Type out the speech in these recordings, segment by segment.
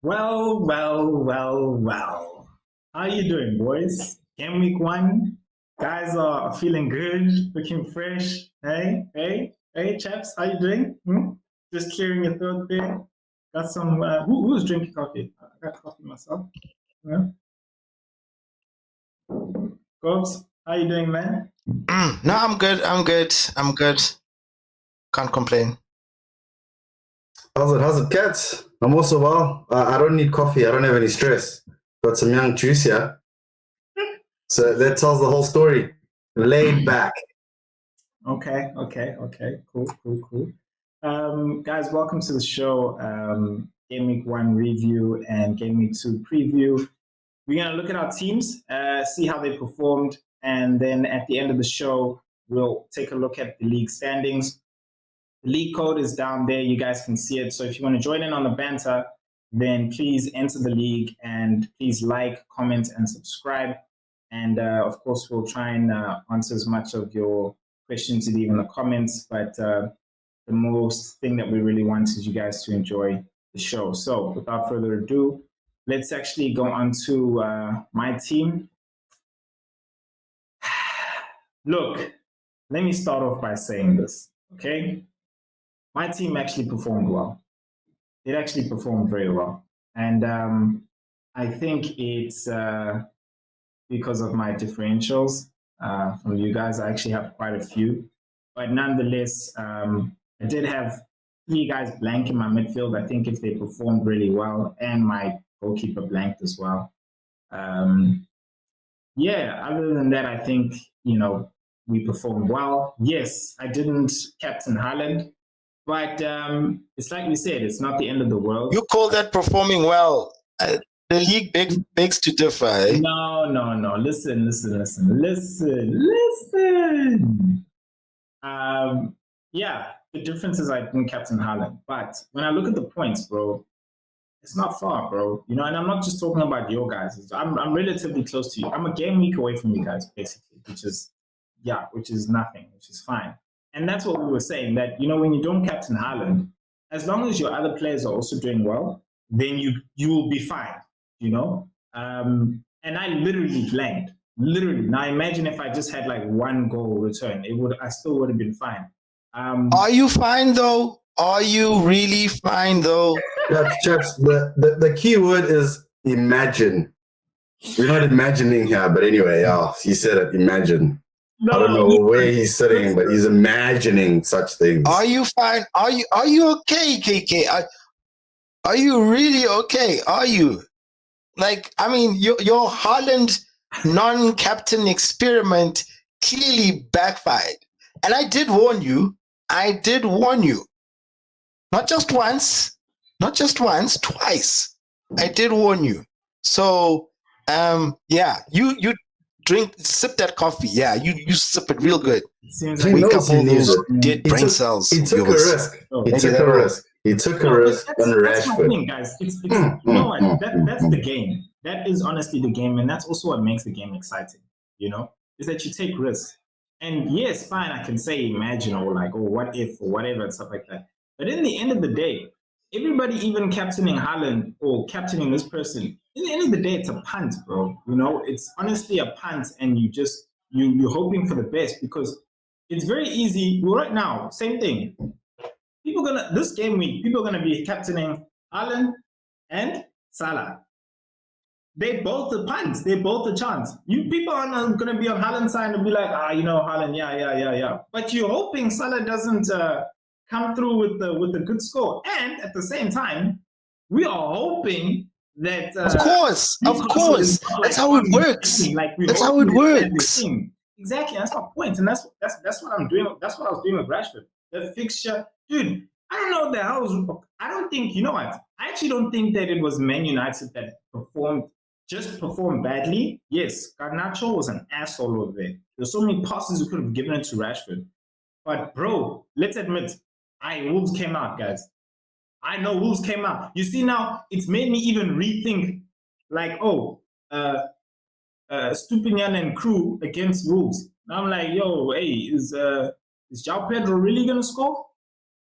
Well. How you doing, boys? Game week 1. Guys are feeling good, looking fresh. Hey, chaps, how you doing? Just clearing your throat there. Got some. Who's drinking coffee? I got coffee myself. Yeah. Gobs, how you doing, man? No, I'm good. Can't complain. How's it, cats? I'm also well. I don't need coffee. I don't have any stress. Got some young juice here. So that tells the whole story. Laid back. Okay. Cool. Guys, welcome to the show. Game week 1 review and Game week 2 preview. We're going to look at our teams, see how they performed, and then at the end of the show, we'll take a look at the league standings. The league code is down there. You guys can see it. So if you want to join in on the banter, then please enter the league and please like, comment, and subscribe. And of course, we'll try and answer as much of your questions to leave in the comments. But the most thing that we really want is you guys to enjoy the show. So without further ado, let's actually go on to my team. Look, let me start off by saying this, okay? My team actually performed well. It actually performed very well. And I think it's because of my differentials from you guys. I actually have quite a few. But nonetheless, I did have 3 guys blank in my midfield. I think if they performed really well, and my goalkeeper blanked as well. Other than that, I think, we performed well. Yes, I didn't captain Haaland. But it's like we said, it's not the end of the world. You call that performing well? The league begs to differ. Eh? No. Listen. The difference is I didn't captain Haaland. But when I look at the points, bro, it's not far, bro. And I'm not just talking about your guys. I'm relatively close to you. I'm a game week away from you guys, basically, which is nothing, which is fine. And that's what we were saying, that, when you don't captain Haaland, as long as your other players are also doing well, then you will be fine, And I literally blanked. Literally. Now imagine if I just had like 1 goal return, I still would have been fine. Are you fine though? Are you really fine though? Chaps, the key word is imagine. We're not imagining here, but anyway, he said it, imagine. No, I don't know where he's sitting, but he's imagining such things. Are you fine? Are you okay, KK? Are you really okay? Are you? Your Haaland non-captain experiment clearly backfired. And I did warn you. Not just once, twice. I did warn you. So, you sip that coffee. Yeah, you sip it real good. Wake up all those dead brain cells. He took a risk. He took a risk on Rashford. That's my thing, guys. It's you know what? That's the game. That is honestly the game, and that's also what makes the game exciting. Is that you take risks. And yes, fine, I can say imagine or what if or whatever and stuff like that. But in the end of the day, everybody even captaining Haaland or captaining this person, in the end of the day, it's a punt, bro. It's honestly a punt, and you're hoping for the best, because it's very easy. Well, right now, same thing. This game week, people are gonna be captaining Haaland and Salah. They both the punts. They both the chance. You people are not gonna be on Haaland's side and be like, Haaland, yeah. But you're hoping Salah doesn't come through with the good score. And at the same time, we are hoping that of course. That's how it works. That's how it works. Exactly. That's my point. And that's what I'm doing. That's what I was doing with Rashford. The fixture, dude. I don't know what the hell. I don't think, you know what? I actually don't think that it was Man United that performed badly. Yes, Garnacho was an asshole over there. There's so many passes you could have given it to Rashford. But bro, let's admit, Wolves came out, guys. I know Wolves came out. You see now, it's made me even rethink, Stupinian and crew against Wolves. Now I'm like, is João Pedro really gonna score?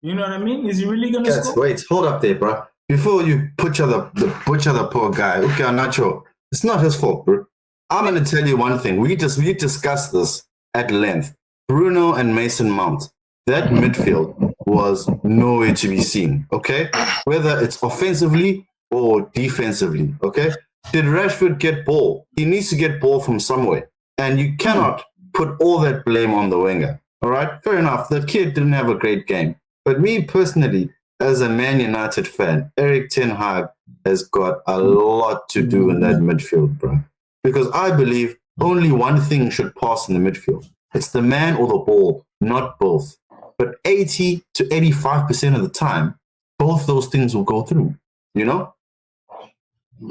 You know what I mean? Is he really gonna score? Wait, hold up there, bro. before you butcher the poor guy, okay, Nacho, it's not his fault, bro. I'm gonna tell you one thing. We discussed this at length. Bruno and Mason Mount. That midfield was nowhere to be seen. Okay, whether it's offensively or defensively. Okay, did Rashford get ball? He needs to get ball from somewhere, and you cannot put all that blame on the winger. All right, fair enough. The kid didn't have a great game, but me personally, as a Man United fan, Eric Ten Hag has got a lot to do in that midfield, bro. Because I believe only one thing should pass in the midfield. It's the man or the ball, not both. But 80 to 85% of the time, both those things will go through, you know?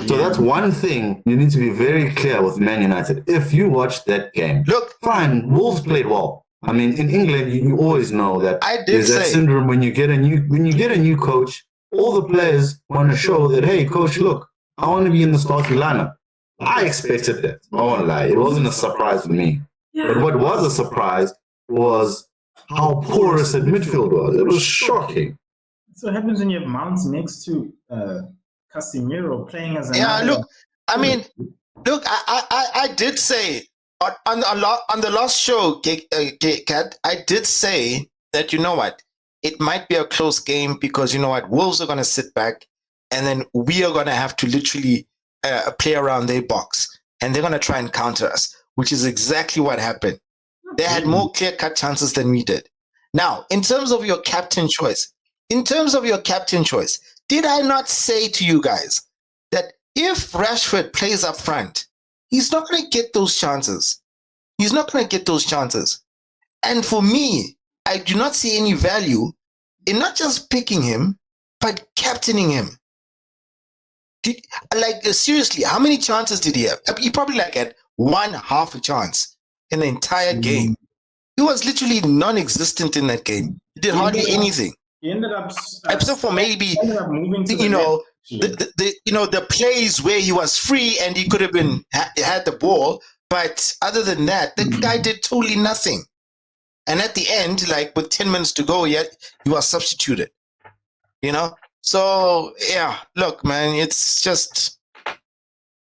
So that's one thing you need to be very clear with Man United. If you watch that game, Look, fine, Wolves played well. I mean, in England, you always know that there's that syndrome when you get a new coach. All the players want to show that, hey, coach, look, I want to be in the starting lineup. I expected that. I won't lie, it wasn't a surprise for me. But what was a surprise was how porous that midfield was. It was shocking. So what happens when you have Mount next to Casemiro playing as a look, I mean, look, I did say on the last show, Kat, I did say that, you know what, it might be a close game because, you know what, Wolves are going to sit back and then we are going to have to literally play around their box and they're going to try and counter us, which is exactly what happened. They had more clear-cut chances than we did. Now, in terms of your captain choice, did I not say to you guys that if Rashford plays up front, he's not going to get those chances. And for me, I do not see any value in not just picking him, but captaining him. Seriously, how many chances did he have? He probably had one half a chance in the entire game. He was literally non-existent in that game. He did hardly anything. He ended up, except for maybe the plays where he was free and he could have been had the ball. But other than that, the guy did totally nothing. And at the end, with 10 minutes to go, he was substituted. So yeah, look, man, it's just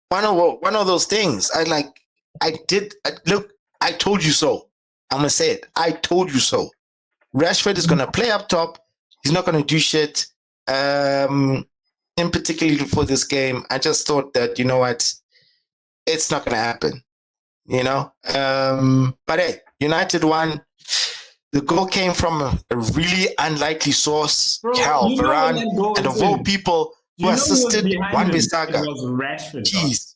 one of those things. I told you so. I'm gonna say it. I told you so. Rashford is gonna play up top. He's not gonna do shit. In particularly for this game, I just thought that, you know what, it's not gonna happen. But hey, United won. The goal came from a really unlikely source. Varane, and of all people who assisted Wan-Bissaka. It was Rashford. Jeez.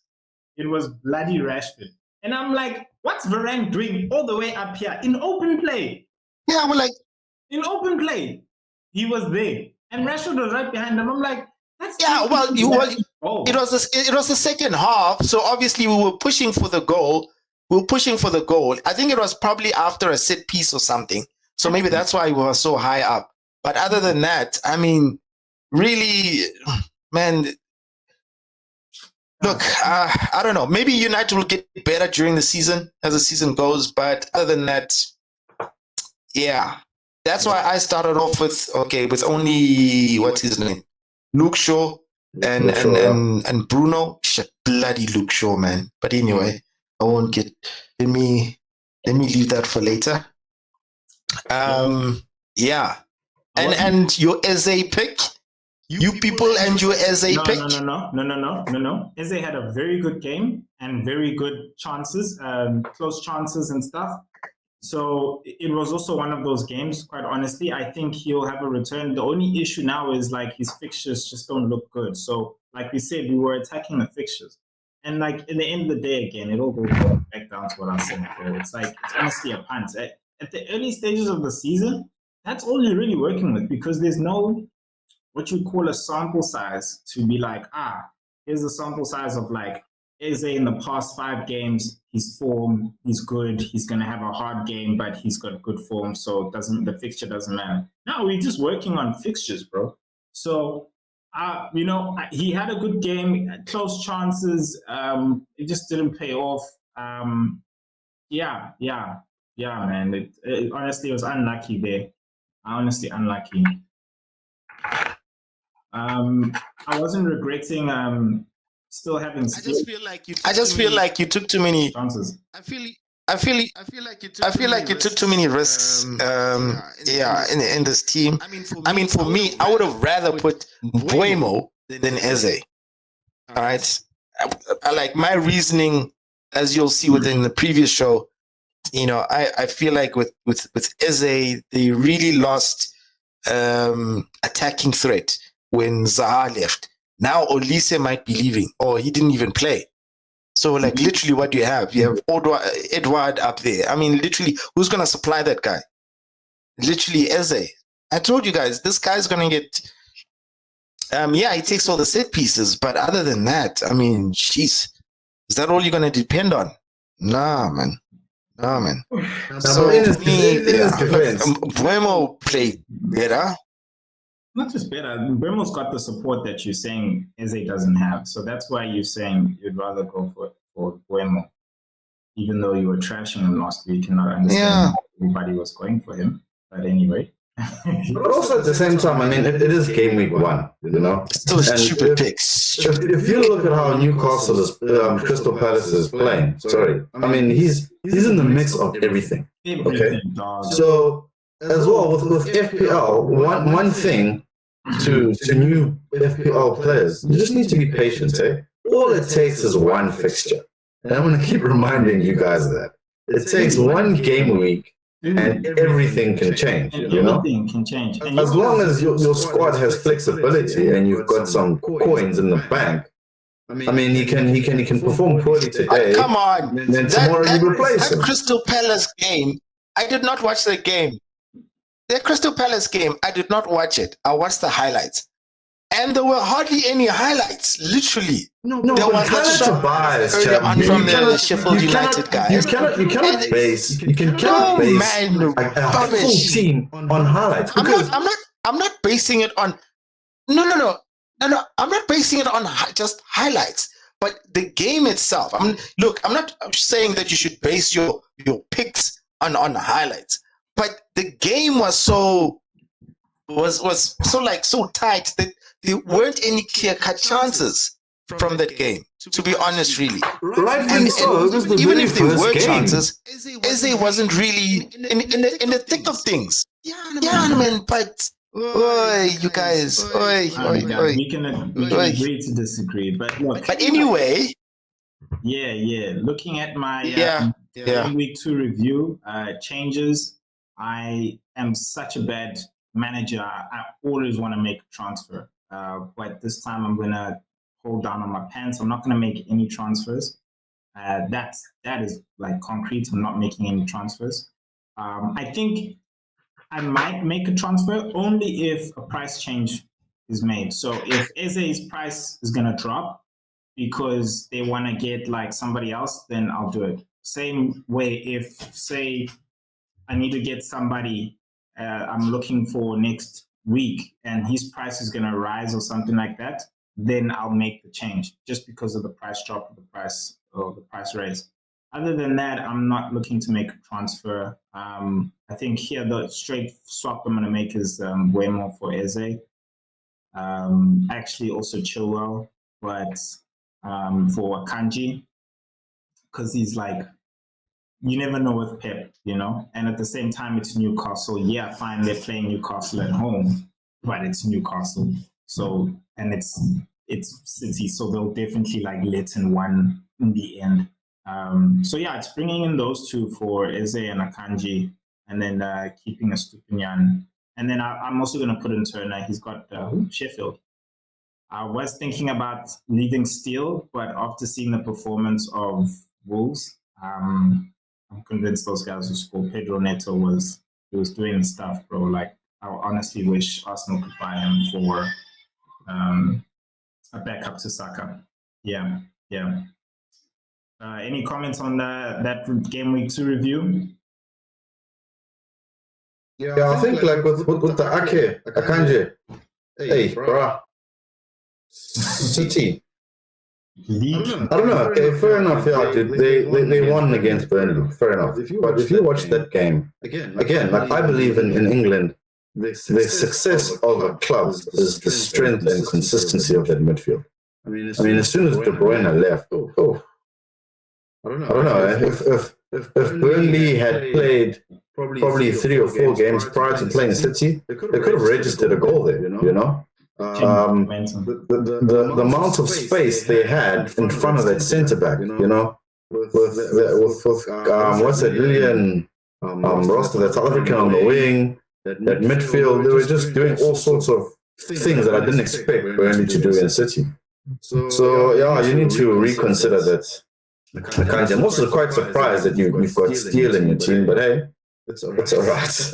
It was bloody Rashford. And I'm like, what's Varane doing all the way up here in open play? Yeah, we're like, in open play, he was there, and Rashford was right behind him. I'm like, that's it was the second half, so obviously we were pushing for the goal. I think it was probably after a set piece or something, so maybe that's why we were so high up. But other than that, I mean, really, man. Look, I don't know. Maybe United will get better during the season as the season goes. But other than that, yeah. That's why I started off with only, what's his name? Luke Shaw and Bruno. Bloody Luke Shaw, man. But anyway, I won't get... Let me leave that for later. Yeah. And your Eze pick? You people and your Eze pick? No. Eze had a very good game and very good chances, close chances and stuff. So it was also one of those games, quite honestly. I think he'll have a return. The only issue now is his fixtures just don't look good. So like we said, we were attacking the fixtures. And in the end of the day, again, it all goes back down to what I'm saying, bro. It's honestly a punt. At the early stages of the season, that's all you're really working with, because there's no what you call a sample size to be here's a sample size of Eze in the past 5 games, his form, he's good, he's going to have a hard game, but he's got good form, so the fixture doesn't matter. No, we're just working on fixtures, bro. So, he had a good game, close chances, it just didn't pay off. Yeah, man. Honestly, it was unlucky there. Honestly, unlucky. I wasn't regretting still having. I just feel like you took too many chances. I feel like you took too many risks. In this team. I mean, for me, I would have rather put Buemo than Eze. All right. I like my reasoning, as you'll see within the previous show. You know, I feel like with Eze, they really lost attacking threat when Zaha left. Now Olise might be leaving, or he didn't even play. So, like, literally, what do you have? You have Edward up there. I mean, literally, who's going to supply that guy? Literally, Eze. I told you guys, this guy's going to get... he takes all the set pieces, but other than that, I mean, jeez. Is that all you're going to depend on? Nah, man. So, for me, Buemo played better. Not just better. Bremo's got the support that you're saying Eze doesn't have. So that's why you're saying you'd rather go for Buemo. Even though you were trashing him last week and not understanding why everybody was going for him. But anyway. But also at the same time, I mean, it is game week 1, you know? Still a stupid picks. If you look at how Newcastle is, Crystal Palace is playing, I mean, he's in the mix of everything. Okay? So, as well, with FPL, one thing to new FPL players, you just need to be patient, eh? All it takes is one fixture. And I'm going to keep reminding you guys that. It takes one game week and everything can change, you know? Everything can change. As long as your squad has flexibility and you've got some coins in the bank, I mean, he can perform poorly today. Come on. Then tomorrow you replace him. That Crystal Palace game, I did not watch the game. The Crystal Palace game, I did not watch it. I watched the highlights. And there were hardly any highlights, literally. No, there was that shot bias from the Sheffield United guys. You cannot base a full team on highlights. I'm not basing it on no. I'm not basing it on just highlights, but the game itself. I'm not saying that you should base your picks on highlights, but the game was so tight that there weren't any clear-cut chances from that game. To be honest, really. Rightfully so. Even if there were chances, Eze wasn't really in the thick of things. Yeah, man, but. Oi, you guys. Oi. We can agree to disagree, but look. But anyway. Yeah. Looking at my Week 2 review changes, I am such a bad manager. I always want to make a transfer, but this time I'm gonna hold down on my pants. I'm not gonna make any transfers. That is like concrete. I'm not making any transfers. I think I might make a transfer only if a price change is made. So if Eze's price is going to drop because they want to get like somebody else, then I'll do it. Same way if, say, I need to get somebody I'm looking for next week and his price is going to rise or something like that, then I'll make the change just because of the price drop or the price raise. Other than that, I'm not looking to make a transfer. I think here the straight swap I'm going to make is Buemo for Eze. Actually, also Chilwell, but for Akanji, because he's like, you never know with Pep, you know? And at the same time, it's Newcastle. Yeah, fine, they're playing Newcastle at home, but it's Newcastle. So, and it's City, so they'll definitely like let in one in the end. So yeah, it's bringing in those two for Eze and Akanji, and then keeping a Stupinian. And then I'm also going to put in Turner. He's got Sheffield. I was thinking about leaving Steele, but after seeing the performance of Wolves, I'm convinced those guys will score. Pedro Neto was doing his stuff, bro. Like, I honestly wish Arsenal could buy him for a backup to Saka. Yeah. Any comments on that Game Week 2 review? Yeah, I think like with the Akanji, hey, bro, City. I don't know. Okay, fair enough. Yeah, dude. They won against Burnley. Fair enough. But if you watch that game again, like I believe in England, the success of a club is the strength and consistency of that midfield. I mean, as soon as De Bruyne left, I don't know. If Burnley had played probably 3 or 4 games prior to playing City, they could have registered a goal there. The amount of space they had in front of that centre back, with what's that, Lillian Roster, that South African on the wing, that midfield, they were just doing all sorts of things that I didn't expect Burnley to do in City. So yeah, you need to reconsider that. I'm also quite surprised that you've got Steele in your team, but hey, it's all right.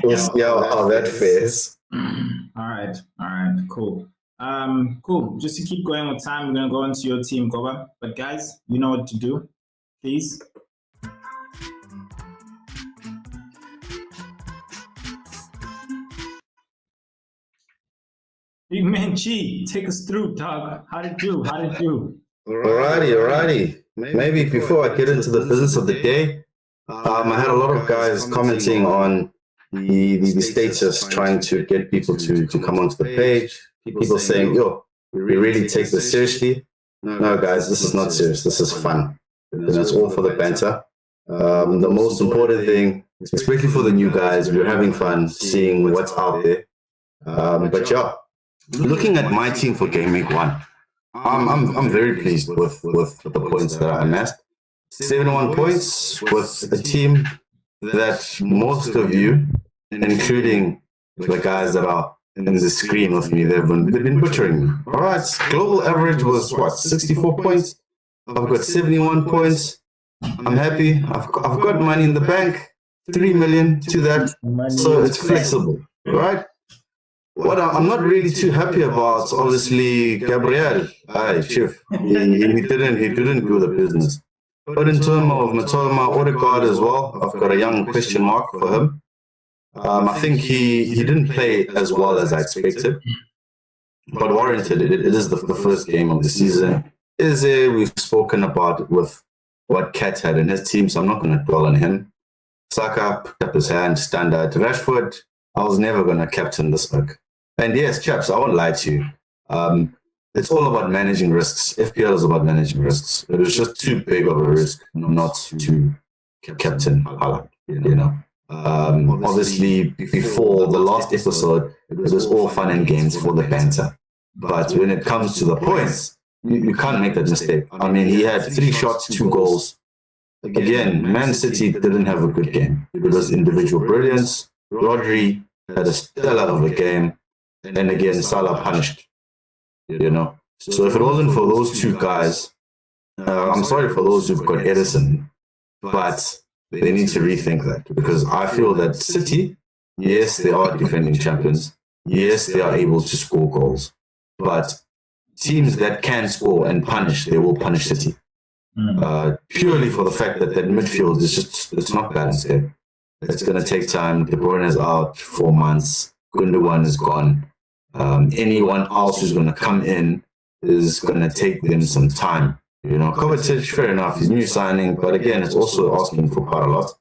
We'll see how that fares. All right, cool. Cool. Just to keep going with time, we're gonna go into your team, Goba. But guys, you know what to do. Please. Big man Chi, take us through, dog. How did you? Alrighty. Maybe before I get into the business of the day, I had a lot of guys commenting on the status, trying to get people to come onto the page. People saying, yo, we really take this seriously. No, guys, this is not serious. This is fun. It's all for the banter. The most important thing, especially for the new guys, we're having fun seeing what's out there. But yeah, looking at my team for Gameweek 1, I'm very pleased with the points that I amassed. 71 points with a team that most of you, including the guys that are in the screen with me, they've been butchering me. All right, global average was what, 64 points? I've got 71 points. I'm happy. I've got money in the bank, 3 million to that, so it's flexible, right? What I'm not really too happy about, obviously, Gabriel. Hi, Chief. He didn't do the business. But in terms of Matoma Odegaard as well, I've got a young question mark for him. I think he didn't play as well as I expected, but warranted. It is the first game of the season. We've spoken about with what Kat had in his team, so I'm not going to dwell on him. Saka picked up his hand, standard. Rashford, I was never going to captain this week. And yes, chaps, I won't lie to you. It's all about managing risks. FPL is about managing risks. It was just too big of a risk not to captain Hala, Obviously, before the last episode, it was all fun and games for the banter. But when it comes to the points, you can't make that mistake. I mean, he had 3 shots, 2 goals. Again, Man City didn't have a good game. It was individual brilliance. Rodri had a stellar of a game. And again, Salah punished. So if it wasn't for those 2 guys, I'm sorry for those who've got Edison, but they need to rethink that, because I feel that City, yes, they are defending champions. Yes, they are able to score goals, but teams that can score and punish, they will punish City. Purely for the fact that midfield is it's not balanced there. It's going to take time. De Bruyne is out 4 months. Gundogan is gone. Anyone else who's going to come in is going to take them some time. Kovacic, fair enough, he's new signing, but again, it's also asking for quite a lot.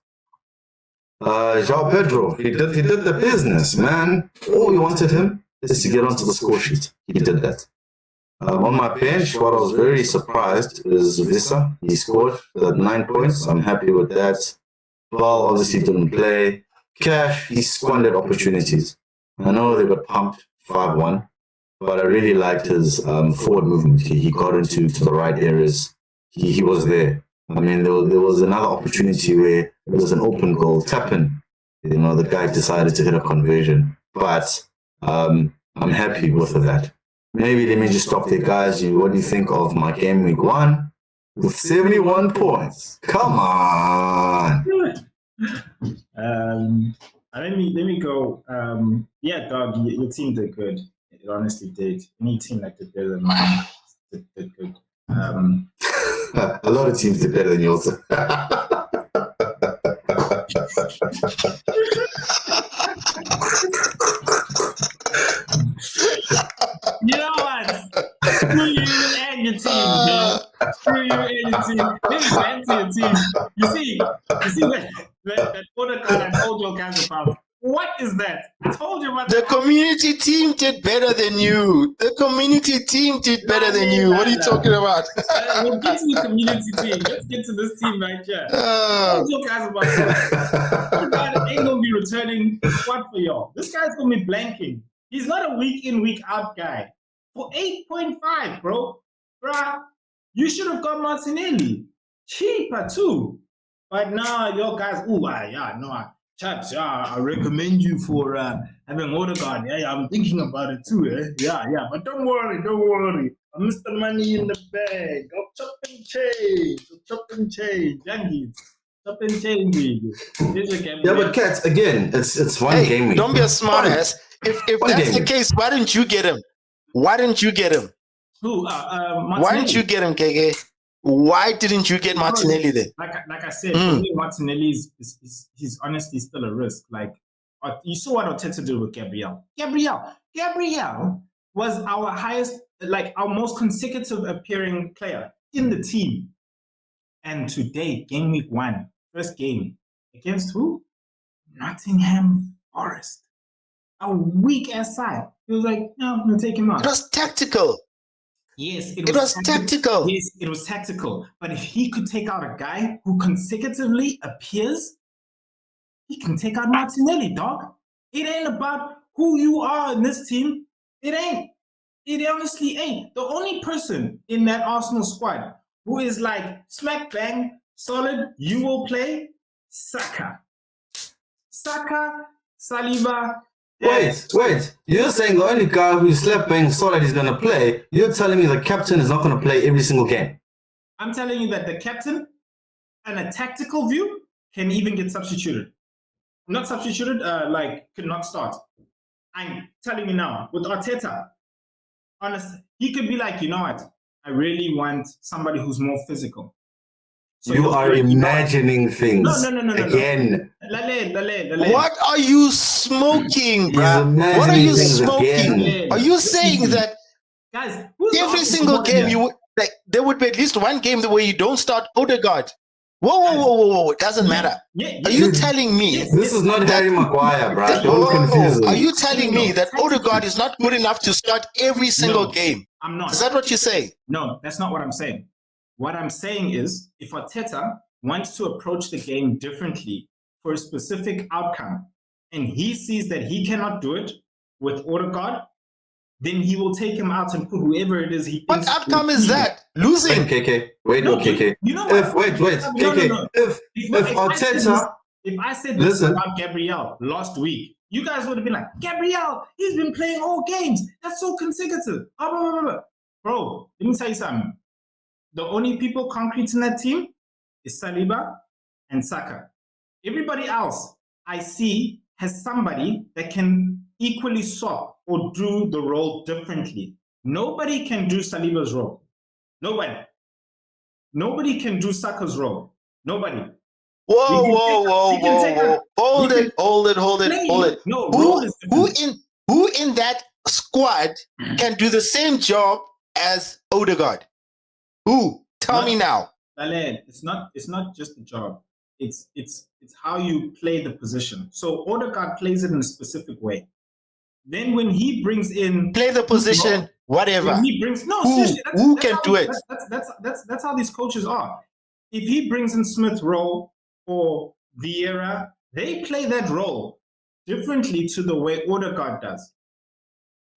João Pedro, he did the business, man. All we wanted him is to get onto the score sheet. He did that. On my bench, what I was very surprised is Visa. He scored 9 points. I'm happy with that. Ball obviously didn't play. Cash, he squandered opportunities. I know they got pumped 5-1, but I really liked his forward movement. He got into the right areas. He was there. I mean, there was another opportunity where it was an open goal, tap-in. The guy decided to hit a conversion. But I'm happy with that. Maybe let me just stop there, guys. What do you think of my game week 1 with 71 points? Come on. Let me go. Yeah, dog, your team did good. It honestly did. Any team that did better than mine did good. A lot of teams did better than yours. You know what? Screw you and your team, man. Screw you and your team. Let me fancy your team. You see that Odegaard I told you guys about. What is that? I told you about The that. community team did better than you. The community team did better than you. What are you talking about? We'll get to the community team. Let's get to this team right here. I told you guys about that. Odegaard ain't gonna be returning squad for y'all. This guy's gonna be blanking. He's not a week in, week out guy. For 8.5, bro. Bruh, you should have got Martinelli. Cheaper too. But now your guys, chaps, I recommend you for having Odegaard. Yeah, I'm thinking about it too. Yeah. But don't worry. I missed the money in the bag. I'll chop and change. Yankees. Chop and change. Yeah, but Cats, again, it's one game week. Don't be a smart ass. If that's the case, why didn't you get him? Who? Martinelli. Why didn't you get him, KK? Why didn't you get Martinelli then? Like I said, for me, Martinelli he's honestly still a risk. Like you saw what Arteta did with Gabriel. Gabriel was our highest, like our most consecutive appearing player in the team. And today, game week 1, first game against who? Nottingham Forest. A weak ass side. He was like, no, I'm gonna take him out. It was tactical. Yes, it was tactical. Yes, it was tactical. But if he could take out a guy who consecutively appears, he can take out Martinelli, dog. It ain't about who you are in this team. It ain't. It honestly ain't. The only person in that Arsenal squad who is like smack bang, solid, you will play, Saka. Saliba. Wait. You're saying the only guy who's slap bang solid is going to play. You're telling me the captain is not going to play every single game. I'm telling you that the captain, and a tactical view, can even get substituted. Not substituted, could not start. I'm telling you now, with Arteta, honestly, he could be like, you know what? I really want somebody who's more physical. So you are imagining things. No. Again. Lale. What are you smoking, bro? What are you smoking? Are you saying that guys, every single game there would be at least one game where you don't start Odegaard? Whoa. It doesn't matter. Are you telling me this is not Harry Maguire, bro? Don't confuse Are you telling me that Odegaard is not good enough to start every single game? I'm not. Is that what you're saying? No, that's not what I'm saying. What I'm saying is, if Arteta wants to approach the game differently for a specific outcome, and he sees that he cannot do it with Odegaard, then he will take him out and put whoever it is he thinks. What outcome is that? Losing. KK. KK. You know what? Wait. KK. No. If Arteta... If I said this about Gabriel last week, you guys would have been like, Gabriel, he's been playing all games. That's so consecutive. Bro, let me tell you something. The only people concrete in that team is Saliba and Saka. Everybody else I see has somebody that can equally swap or do the role differently. Nobody can do Saliba's role. Nobody can do Saka's role. Nobody. Whoa. Hold it. No, who in that squad can do the same job as Odegaard? Who? Tell me now. Lale, it's not just the job. It's how you play the position. So Odegaard plays it in a specific way. Then when he brings in play the position, whatever. He brings who can do it? That's how these coaches are. If he brings in Smith Rowe or Vieira, they play that role differently to the way Odegaard does.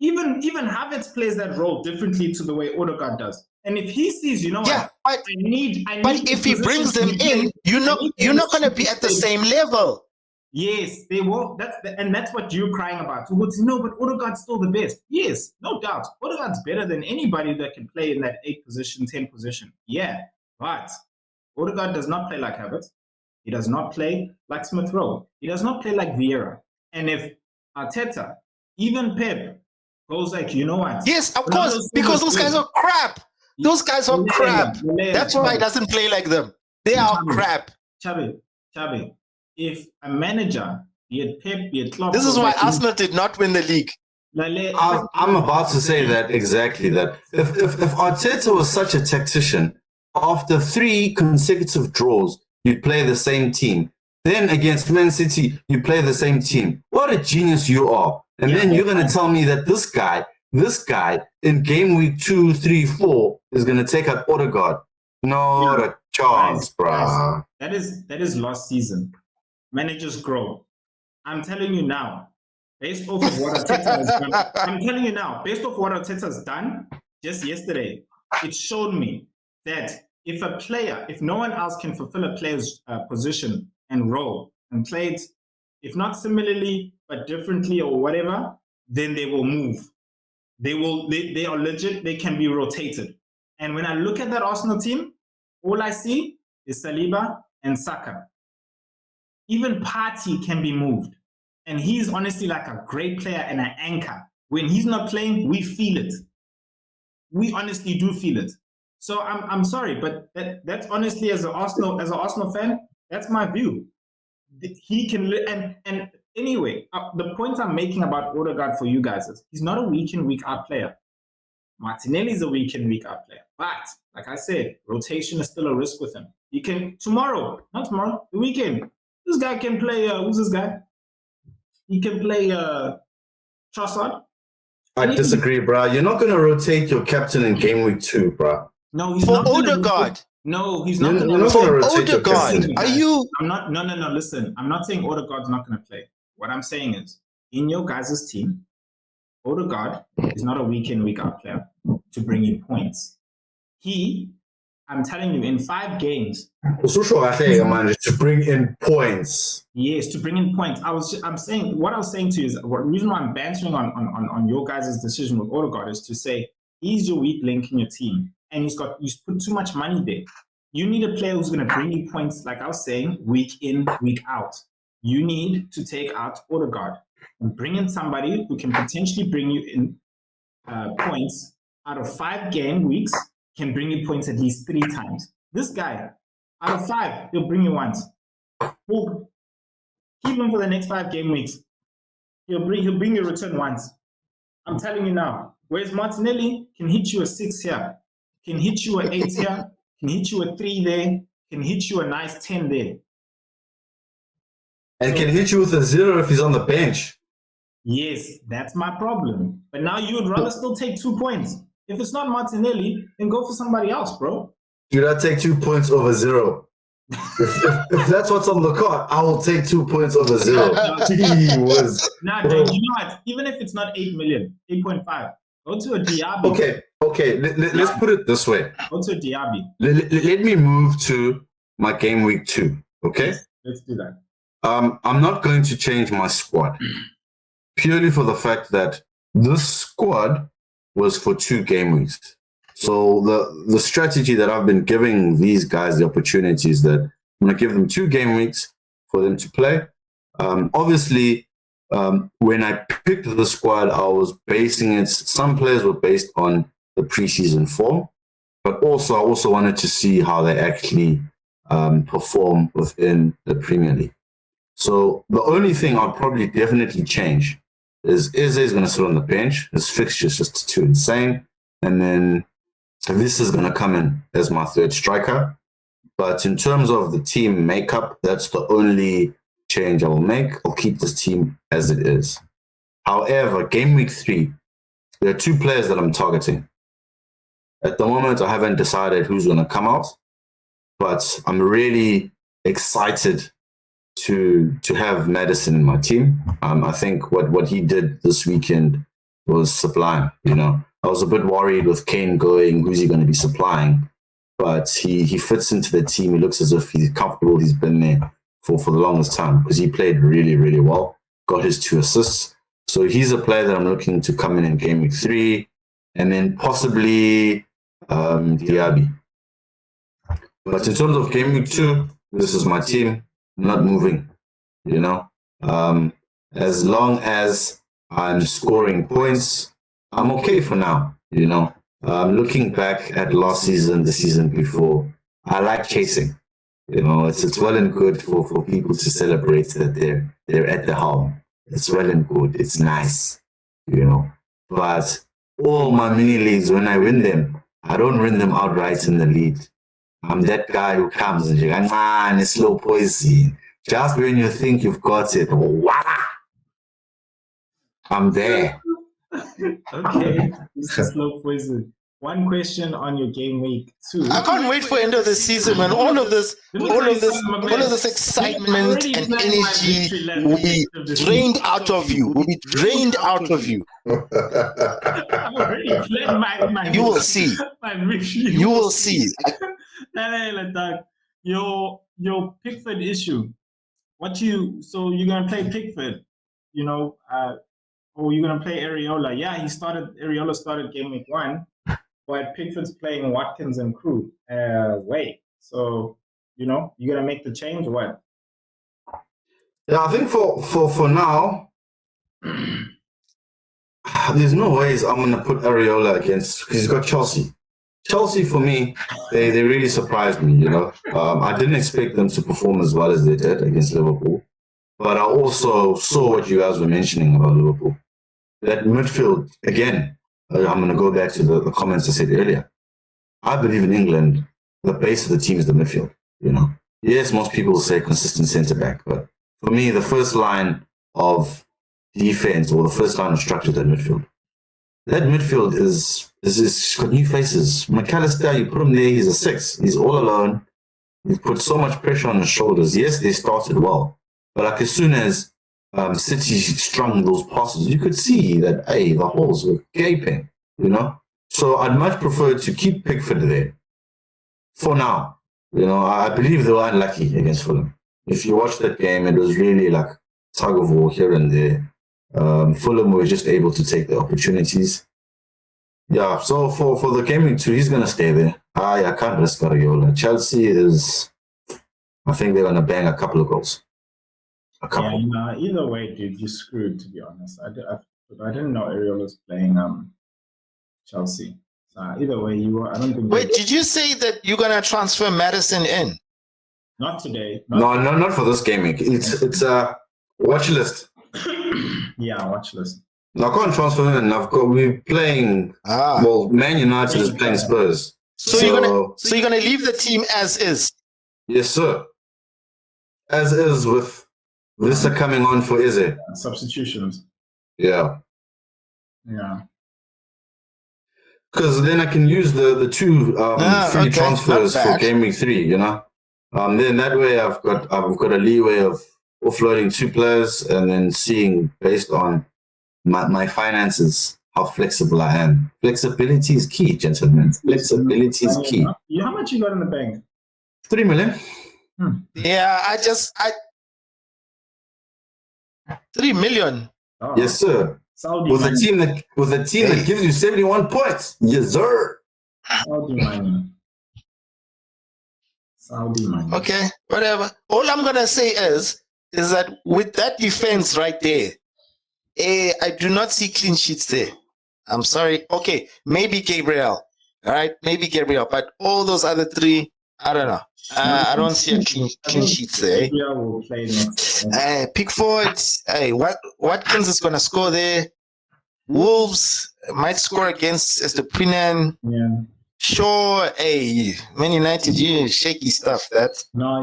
Even Havertz plays that role differently to the way Odegaard does. And if he sees, but I need if he brings them in, you're not going to be at the same level. Yes, they will. That's what you're crying about. No, but Odegaard's still the best. Yes, no doubt. Odegaard's better than anybody that can play in that 8 position, 10 position. Yeah, but Odegaard does not play like Havertz. He does not play like Smith Rowe. He does not play like Vieira. And if Arteta, even Pep, goes like, you know what? Yes, of course, because those guys are crap. Those guys are crap. That's why he doesn't play like them. They are crap. Chabi, if a manager, be it Pep, be it Klopp... This is why Arsenal did not win the league. I'm about to say that, exactly that. If Arteta was such a tactician, after 3 consecutive draws, you'd play the same team. Then against Man City, you play the same team. What a genius you are. And then you're going to tell me that this guy in game week 2, 3, 4 is going to take out Odegaard. Not a chance, bro. That is last season. Managers grow. I'm telling you now, based off of what Arteta has done. I'm telling you now, based off what Arteta has done just yesterday, it showed me that if no one else can fulfill a player's position and role and play it, if not similarly but differently or whatever, then they will move. They are legit. They can be rotated. And when I look at that Arsenal team, all I see is Saliba and Saka. Even Partey can be moved. And he's honestly like a great player and an anchor. When he's not playing, we feel it. We honestly do feel it. So I'm sorry, but that's honestly, as an Arsenal fan, that's my view. He can, and anyway, the point I'm making about Odegaard for you guys is he's not a week in, week out player. Martinelli's a week in, week out player. But like I said, rotation is still a risk with him. He can the weekend. This guy can play. Who's this guy? He can play Trossard. I disagree, bro. You're not going to rotate your captain in game week 2, bro. No, he's for not. Odegaard. No, he's not. You're not going to rotate your Odegaard. captain. Are you? I'm not. No. Listen, I'm not saying Odegaard's not going to play. What I'm saying is, in your guys' team, Odegaard is not a week in, week out player to bring you points. I'm telling you, in 5 games. To bring in points. Yes, to bring in points. I'm saying what I was saying to you is the reason why I'm bantering on your guys' decision with Odegaard is to say he's your weak link in your team, and you put too much money there. You need a player who's going to bring you points, like I was saying, week in, week out. You need to take out Odegaard and bring in somebody who can potentially bring you in points out of 5 game weeks. Can bring you points at least 3 times. This guy, out of 5, he'll bring you once. Keep him for the next 5 game weeks. He'll bring you a return once. I'm telling you now. Whereas Martinelli can hit you a 6 here, can hit you a 8 here, can hit you a 3 there, can hit you a nice 10 there. And can hit you with a 0 if he's on the bench. Yes, that's my problem. But now you would rather still take 2 points. If it's not Martinelli, then go for somebody else, bro. Dude, I take 2 points over 0. if that's what's on the card, I will take 2 points over 0. He was. Nah, Jake, you know what? Even if it's not 8 million, 8.5, go to a Diaby. Okay. Let's put it this way. Go to a Diaby. Let me move to my game week 2. Okay. Let's do that. I'm not going to change my squad purely for the fact that this squad was for 2 game weeks. So the strategy that I've been giving these guys the opportunity is that I'm going to give them 2 game weeks for them to play. Obviously, when I picked the squad, I was basing it, some players were based on the preseason form, but also I also wanted to see how they actually perform within the Premier League. So the only thing I'll probably definitely change is Ize's going to sit on the bench. His fixture's just too insane. And then this is going to come in as my 3rd striker. But in terms of the team makeup, that's the only change I will make. I'll keep this team as it is. However, game week 3, there are 2 players that I'm targeting. At the moment, I haven't decided who's going to come out, but I'm really excited to have Madison in my team. I think what he did this weekend was sublime. You know, I was a bit worried with Kane going, who's he going to be supplying? But he fits into the team. He looks as if he's comfortable. He's been there for the longest time because he played really, really well. Got his 2 assists. So he's a player that I'm looking to come in game week 3, and then possibly Diaby. But in terms of game week 2, this is my team. I'm not moving, you know. As long as I'm scoring points, I'm okay for now, you know. Looking back at last season, the season before, I like chasing. You know, it's well and good for people to celebrate that they're at the helm. It's well and good. It's nice, you know. But all my mini leagues, when I win them, I don't win them outright in the lead. I'm that guy who comes and you're like, man, it's slow poison. Just when you think you've got it, voila! I'm there. Okay, Mr. Slow Poison. One question on your game week 2. I can't wait for end of the season when all of this excitement and energy will be drained out of you. Will be drained out of you. I've already played my You will see. my victory. You will see. Your Pickford issue. So you're gonna play Pickford, or you're gonna play Areola. Yeah, Areola started game week 1, but Pickford's playing Watkins and Crew. Wait. So, you're gonna make the change, what? Yeah, I think for now, there's no ways I'm gonna put Areola against, because he's got Chelsea. Chelsea, for me, they really surprised me, I didn't expect them to perform as well as they did against Liverpool. But I also saw what you guys were mentioning about Liverpool. That midfield, again, I'm going to go back to the comments I said earlier. I believe in England, the base of the team is the midfield, Yes, most people say consistent centre-back, but for me, the first line of defense or the first line of structure is that midfield. That midfield is got new faces. McAllister, you put him there, he's a 6. He's all alone. You've put so much pressure on his shoulders. Yes, they started well. But like as soon as City strung those passes, you could see that, the holes were gaping, So I'd much prefer to keep Pickford there for now. I believe they were unlucky against Fulham. If you watch that game, it was really like tug of war here and there. Fulham were just able to take the opportunities. Yeah, so for the Gameweek 2, he's going to stay there. I can't risk Areola. Chelsea I think they're going to bang a couple of goals. Yeah, either way, dude, you're screwed, to be honest. I didn't know Areola's playing Chelsea. So either way, I don't think... Wait, did you say that you're going to transfer Madison in? Not today. Not for this game week. It's a watch list. Yeah, watch list. No, I can't transfer him in. We're playing... Well, Man United is playing Spurs. So you're gonna leave the team as is? Yes, sir. As is, with Vista coming on for Eze. Substitutions. Yeah. Yeah. Because then I can use the 2 free transfers for Game Week 3, Then that way I've got a leeway of offloading 2 players and then seeing based on my finances how flexible I am. Flexibility is key, gentlemen. Flexibility is key. How much you got in the bank? 3 million. Yeah, 3 million. Oh. Yes, sir. Saudi with a team that gives you 71 points. Yes, sir. Saudi money. Okay, whatever. All I'm gonna say is that with that defense right there, I do not see clean sheets there. I'm sorry. Okay, maybe Gabriel. All right, maybe Gabriel, but all those other 3, I don't know. I don't see a clean sheets there. Will play next. Pickford. Watkins is gonna score there. Wolves might score against Estepinian. Yeah. Sure. Man United, shaky stuff. That. No,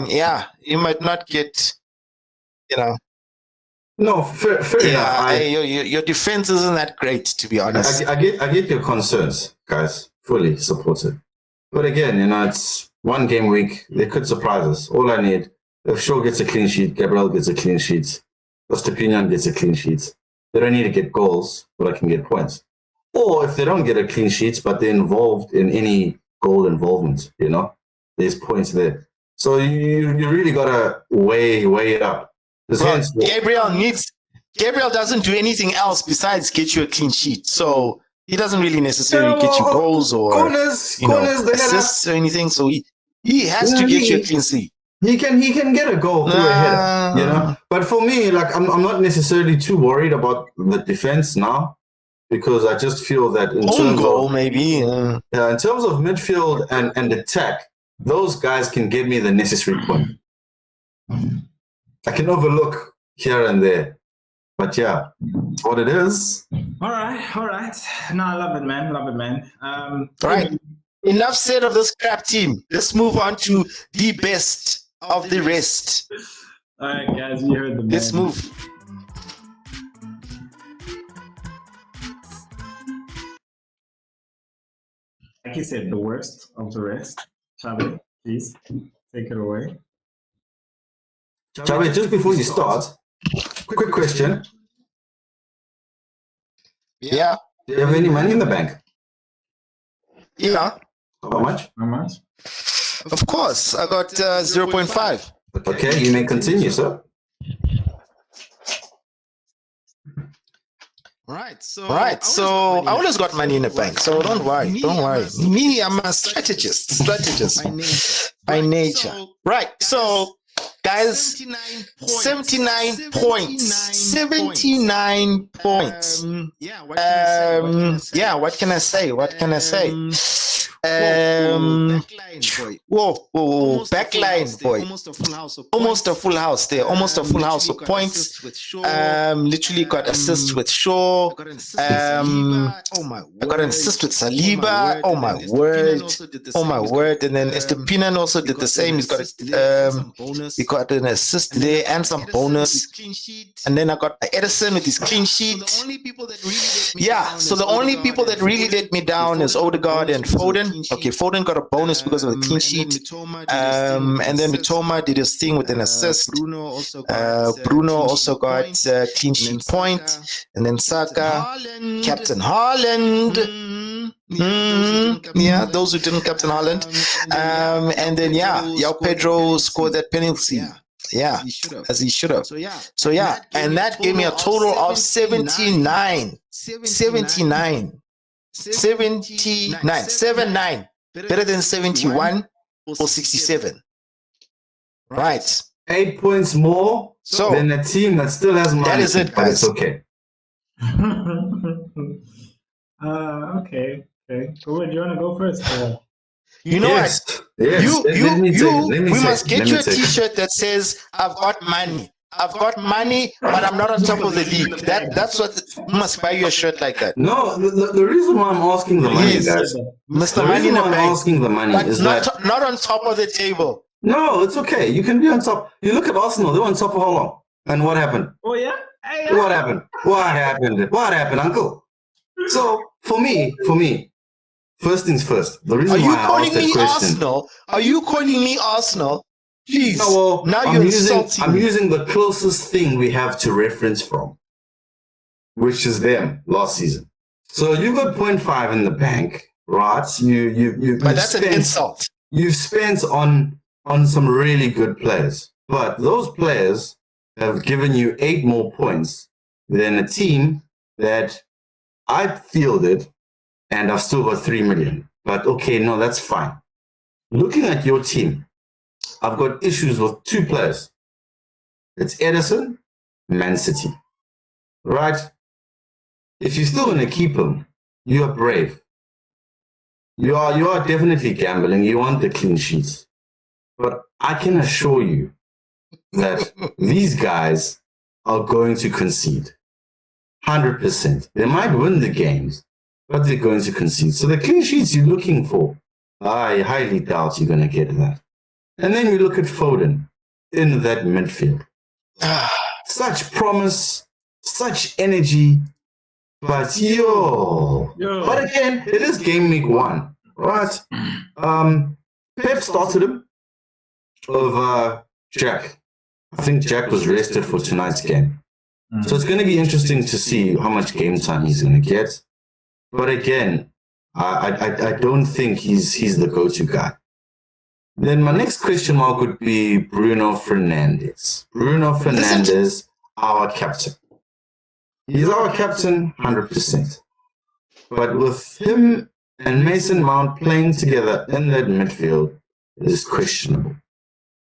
yeah. You might not get. No, fair enough. Your defense isn't that great, to be honest. I get your concerns, guys. Fully supported. But again, it's one game week. They could surprise us. All I need, if Shaw gets a clean sheet, Gabriel gets a clean sheet, Estepinian gets a clean sheet. They don't need to get goals, but I can get points. Or if they don't get a clean sheet, but they're involved in any goal involvement, there's points there. So you really gotta weigh it up. Gabriel doesn't do anything else besides get you a clean sheet. So he doesn't really necessarily get you goals or assists or anything. So he has to get you a clean sheet. He can get a goal through a header, But for me, I'm not necessarily too worried about the defense now, because I just feel that in terms of midfield and attack, those guys can give me the necessary point. I can overlook here and there, but yeah, it's what it is. All right. No, I love it, man. All right. Enough said of this crap team. Let's move on to the best of the rest. All right, guys, you heard the man. Let's move. Like you said, the worst of the rest. Charlie, please take it away. Charlie, just before you start, quick question. Yeah. Do you have any money in the bank? Yeah. How much? How much? Of course. I got 0.5. Okay, you may continue, sir. Right. So I always got money in the bank. So don't worry. Me, I'm a strategist by nature. Right. So guys, 79 points. Yeah, what can I say? Backline boy. Almost a full house there. Almost a full house of points. Literally got assist with Shaw. I got an assist with Saliba. Oh my word. And then Estepinan also did the same. He got an assist there and some bonus. And then I got Edison with his clean sheet. Yeah, so the only people that really let me down is Odegaard and Foden. Okay, Foden got a bonus because of the clean sheet. And then Mitoma did his thing with an assist. Bruno also got a clean sheet point. And then Saka, Captain Haaland. Yeah, those who didn't Captain Haaland. And then, Yao Pedro scored that penalty. Yeah, as he should have. So yeah, and that gave me a total of 79. 79. Better than 71 or 67. Right. 8 points more than a team that still has money. That is it, guys. It's okay. Okay. Cool. Do you want to go first? You know Yes. what? We must get you a T-shirt that says, "I've got money. I've got money, but I'm not on top of the league." That's what we must buy you a shirt like that. No, the reason why I'm asking the money, guys, Mr. the Money reason in the why I'm bank, asking the money but is not on top of the table. no, it's okay. You can be on top. You look at Arsenal; they were on top for how long? And what happened? Oh yeah. Hey, What happened? What happened, Uncle? So for me, first things first. The reason Are you why I calling asked that me question. Arsenal? Are you calling me Arsenal? Please. No, well, Now I'm you're using, insulting I'm me. using the closest thing we have to reference from, which is them last season. So you've got 0.5 in the bank, right? But that's an insult. You've spent on some really good players, but those players have given you 8 more points than a team that I fielded, and I've still got 3 million. But okay, no, that's fine. Looking at your team, I've got issues with 2 players. It's Edison, Man City. Right? If you're still going to keep him, you are brave. You are definitely gambling. You want the clean sheets. But I can assure you that these guys are going to concede. 100%. They might win the games, but they're going to concede. So the clean sheets you're looking for, I highly doubt you're going to get that. And then you look at Foden in that midfield. Such promise, such energy, but But again, it is Gameweek 1, right? Pep started him over Jack. I think Jack was rested for tonight's game. So it's going to be interesting to see how much game time he's going to get. But again, I don't think he's the go-to guy. Then my next question mark would be Bruno Fernandes. Bruno Fernandes, our captain. He's our captain, 100%. But with him and Mason Mount playing together in that midfield, it is questionable.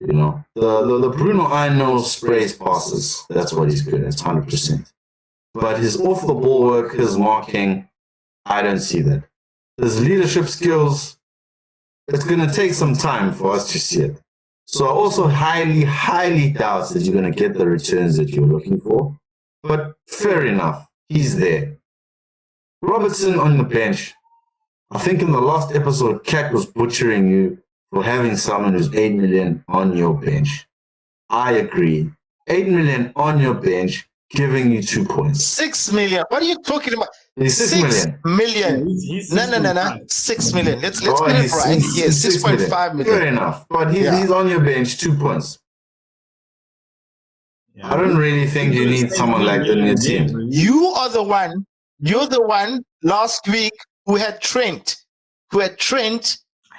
You know, the Bruno I know sprays passes. That's what he's good at, 100%. But his off-the-ball work, his marking, I don't see that. His leadership skills, it's going to take some time for us to see it. So I also highly doubt that you're going to get the returns that you're looking for. But fair enough, he's there. Robertson on the bench. I think in the last episode, Cat was butchering you for having someone who's 8 million on your bench. I agree. 8 million on your bench, giving you 2 points. 6 million. What are you talking about? He's 6 million. million. He's No. 6.5. 6 million. Let's Oh, get it he's- right. he's- Yes, he's 6.5 million. Fair enough. But he's on your bench, 2 points. Yeah. I don't really think you need someone like that in your team. You are the one. You're the one last week who had Trent.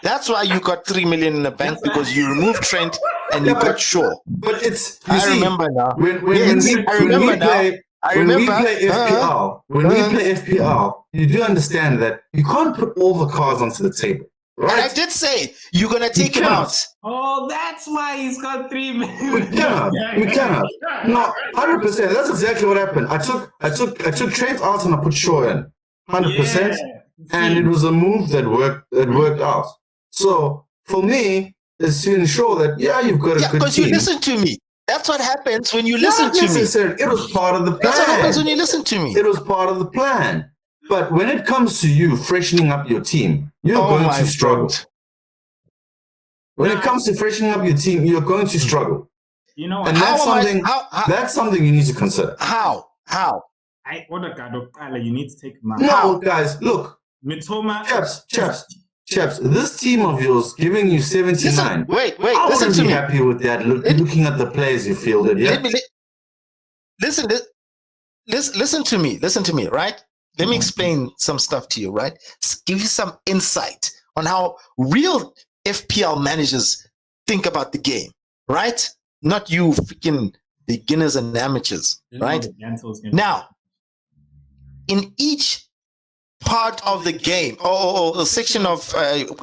That's why you got 3 million in the bank, because you removed Trent and you got Shaw. But it's I remember now. when Yes, we I remember now. play I when we remember. play FPL, when we play FPL, you do understand that you can't put all the cards onto the table, And I right? did say you're gonna take him cannot. out. Oh, that's why he's got 3 million. We cannot. No, 100%. That's exactly what happened. I took Trent out and I put Shaw in, 100%, and it was a move that worked out. So for me, it's to ensure that you've got a good Because team. you listen to me. That's what happens when you listen Not to me. necessarily. It was part of the plan. That's what happens when you listen to me. It was part of the plan. But when it comes to you freshening up your team, you're going to struggle. God. When it comes to freshening up your team, you're going to struggle. You know, And that's something you need to consider. How? you need to take him out. No, guys, look. Mitoma. Chaps, this team of yours giving you 79. Wait, I listen wouldn't to be me. happy with that. Looking at the players you fielded, yeah. Listen to me, right? Let me explain some stuff to you, right? Give you some insight on how real FPL managers think about the game, right? Not you freaking beginners and amateurs, right? Now, in each part of the game, or a section of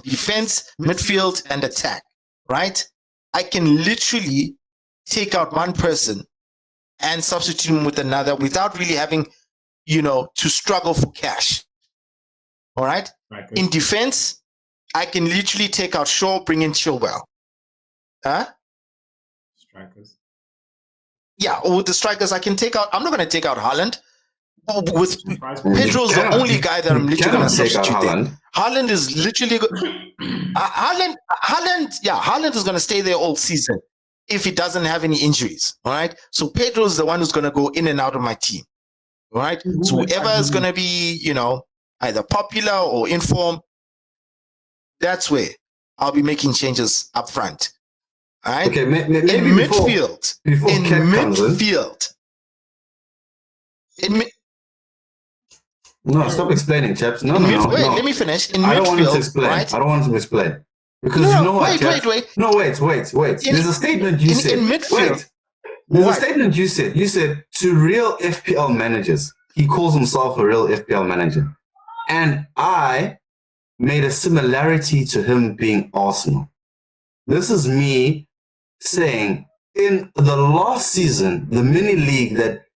defense, midfield, and attack, right? I can literally take out one person and substitute him with another without really having, to struggle for cash. All right? In defense, I can literally take out Shaw, bring in Chilwell. Strikers. Yeah, or with the strikers, I can take out. I'm not going to take out Haaland. With Pedro's the only guy that I'm literally going to substitute there. Haaland is literally Haaland is going to stay there all season if he doesn't have any injuries. All right. So Pedro is the one who's going to go in and out of my team. All right. So whoever is going to be, either popular or in form, that's where I'll be making changes up front. All right. Okay. Maybe in midfield. Before in midfield. No, stop explaining, chaps. No. Let me finish. I don't want him to explain. Right? I don't want him to explain. Because wait. No, wait. There's a statement you said. In midfield. There's a statement you said. You said to real FPL managers. He calls himself a real FPL manager. And I made a similarity to him being Arsenal. This is me saying in the last season, the mini league that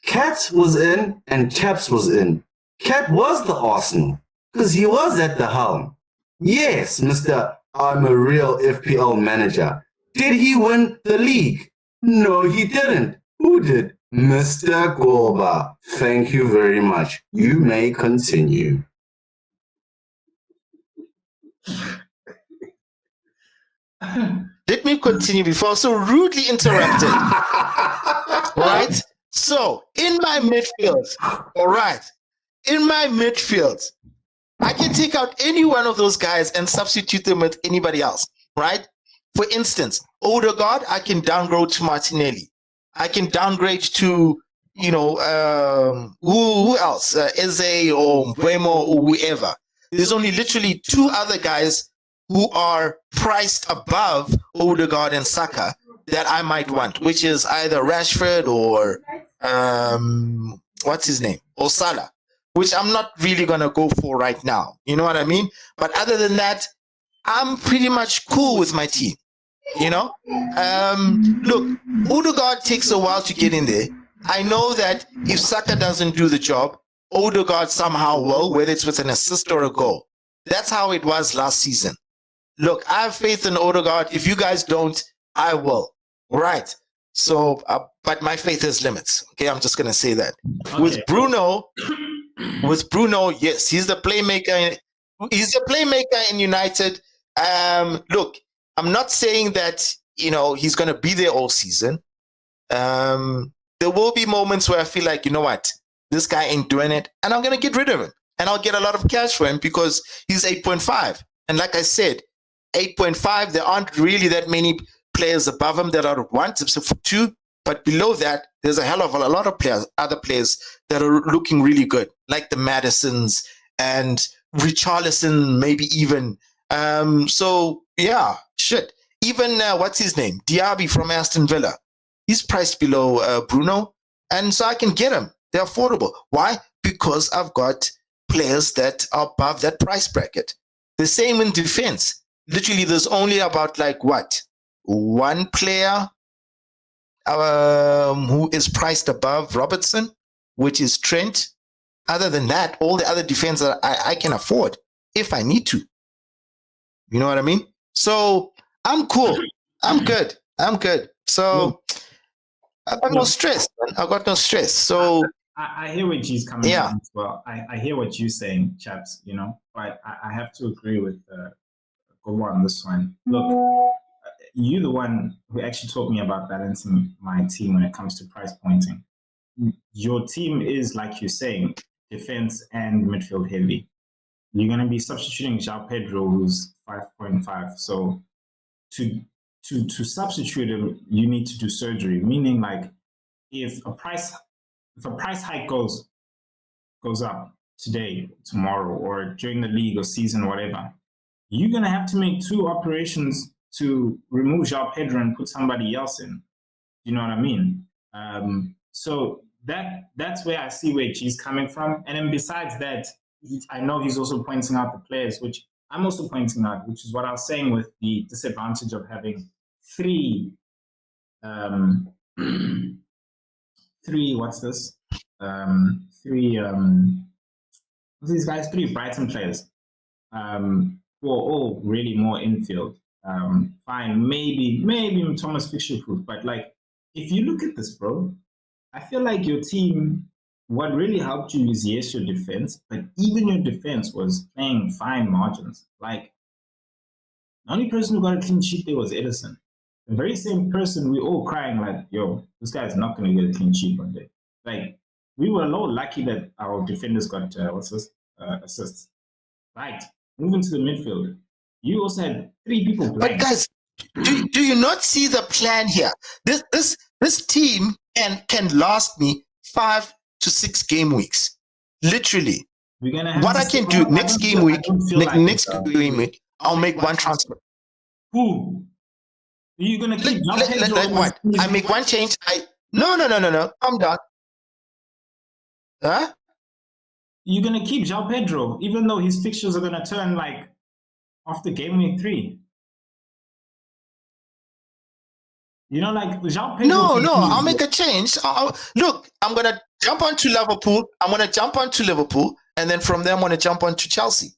Cat was in and Chaps was in. Cat was the Arsenal because he was at the helm. Yes, Mr. I'm a real FPL manager. Did he win the league? No, he didn't. Who did? Mr. Gorba. Thank you very much. You may continue. Let me continue before I was so rudely interrupted. Right? So, in my midfield, I can take out any one of those guys and substitute them with anybody else, right? For instance, Odegaard, I can downgrade to Martinelli. I can downgrade to, who else? Eze or Buemo or whoever. There's only literally two other guys who are priced above Odegaard and Saka that I might want, which is either Rashford or what's his name? Or Salah, which I'm not really going to go for right now. You know what I mean? But other than that, I'm pretty much cool with my team. Look, Odegaard takes a while to get in there. I know that if Saka doesn't do the job, Odegaard somehow will, whether it's with an assist or a goal. That's how it was last season. Look, I have faith in Odegaard. If you guys don't, I will. Right. So, but my faith has limits. Okay, I'm just going to say that. Okay. With Bruno, yes, he's the playmaker. He's the playmaker in United. Look, I'm not saying that he's going to be there all season. There will be moments where I feel like, you know what, this guy ain't doing it, and I'm going to get rid of him, and I'll get a lot of cash for him because he's 8.5. And like I said, 8.5, there aren't really that many players above him that are at 1, except for 2. But below that, there's a hell of a lot of other players that are looking really good, like the Madisons and Richarlison, maybe even. So yeah, shit. Even what's his name? Diaby from Aston Villa. He's priced below Bruno, and so I can get him. They're affordable. Why? Because I've got players that are above that price bracket. The same in defense. Literally, there's only about one player who is priced above Robertson, which is Trent. Other than that, all the other defenders I can afford if I need to. You know what I mean? So I'm cool. I'm good. So I got no stress, man. I got no stress. So I hear where G's coming from as well. I hear what you're saying, chaps, but I have to agree with go on this one. Look, you're the one who actually taught me about balancing my team when it comes to price pointing. Your team is, like you're saying, defense and midfield heavy. You're going to be substituting João Pedro, who's 5.5. So to substitute him, you need to do surgery. Meaning, like, if a price hike goes up today, tomorrow, or during the league or season or whatever, you're going to have to make 2 operations to remove João Pedro and put somebody else in. You know what I mean? So that's where I see where G's coming from. And then besides that, I know he's also pointing out the players, which I'm also pointing out, which is what I was saying with the disadvantage of having 3 what's this? 3 what's these guys? 3 Brighton players. Who are all really more infield. Fine, maybe Thomas fixture proof, but like if you look at this, bro, I feel like your team, what really helped you is yes, your defense, but even your defense was playing fine margins. Like the only person who got a clean sheet there was Edison. The very same person we all crying like, yo, this guy's not going to get a clean sheet one day. Like we were a little lucky that our defenders got assists. Right. Moving to the midfield, you also had 3 people blank. But guys, do you not see the plan here? This team can last me 5 to 6 game weeks. Literally. We're gonna have what I can do next game week, game week, I'll make 1 transfer. Who? Are you gonna keep like what? I make 1 change. No. Calm down. Huh? You're going to keep João Pedro, even though his fixtures are going to turn like after Gameweek 3. Like João Pedro. No, I'll make a change. Look, I'm going to jump onto Liverpool. And then from there, I'm going to jump onto Chelsea.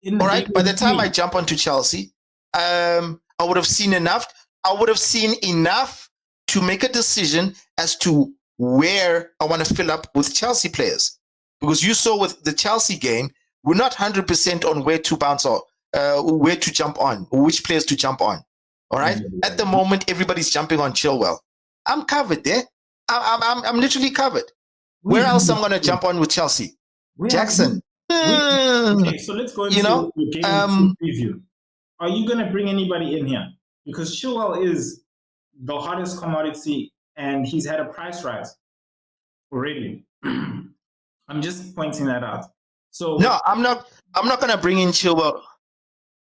All right? By the time I jump onto Chelsea, I would have seen enough. I would have seen enough to make a decision as to where I want to fill up with Chelsea players. Because you saw with the Chelsea game, we're not 100% on where to bounce or where to jump on, or which players to jump on. All right. At the moment, everybody's jumping on Chilwell. I'm covered there. I'm literally covered. Where else I'm going to jump on with Chelsea? Jackson. Okay, so let's go into the game preview. Are you going to bring anybody in here? Because Chilwell is the hottest commodity, and he's had a price rise already. I'm just pointing that out. So no, I'm not going to bring in Chilwell.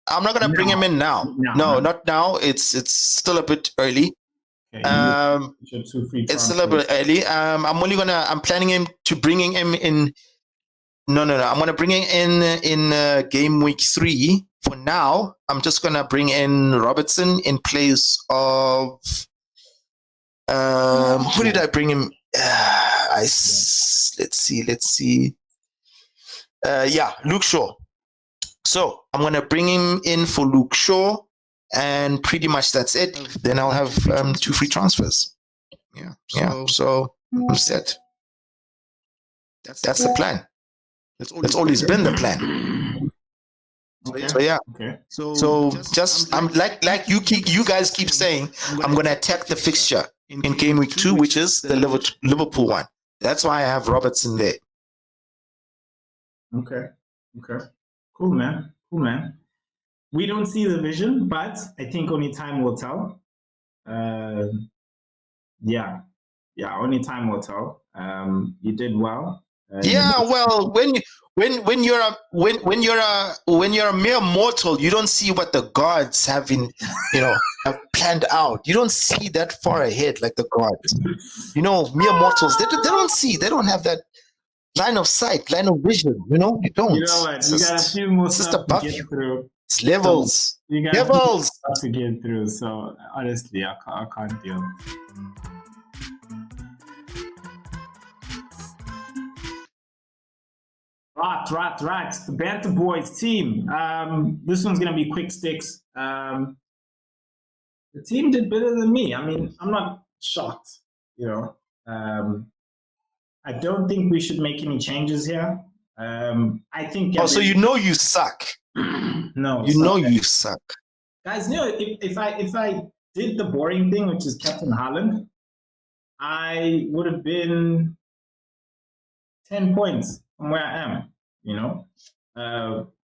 I'm not going to bring him in now. No, not now. It's still a bit early. Okay, it's still a bit early. I'm planning him to bringing him in. No. I'm going to bring him in game week 3. For now, I'm just going to bring in Robertson in place of who did I bring him? Let's see. Luke Shaw. So I'm gonna bring him in for Luke Shaw, and pretty much that's it. Then I'll have 2 free transfers. So I'm set. That's the plan. That's always been the plan. Okay. So yeah. Okay. So just I'm like you guys keep saying, I'm gonna attack the fixture in game week 2, which is the Liverpool one. That's why I have Robertson there. Okay. Okay. Cool, man. Cool, man. We don't see the vision, but I think only time will tell. Yeah. Yeah, only time will tell. You did well. Yeah, well, when you're a mere mortal, you don't see what the gods have have planned out. You don't see that far ahead like the gods. Mere mortals, they don't see. They don't have that line of sight, line of vision. You don't. You know what? You got a few more stuff to get through. It's levels. So you got levels to get through. So honestly, I can't deal. Right. The Banter Boys team. This one's gonna be quick sticks. The team did better than me. I mean, I'm not shocked. I don't think we should make any changes here. I think. So you suck. No, you suck, guys. If I did the boring thing, which is Captain Haaland, I would have been 10 points from where I am.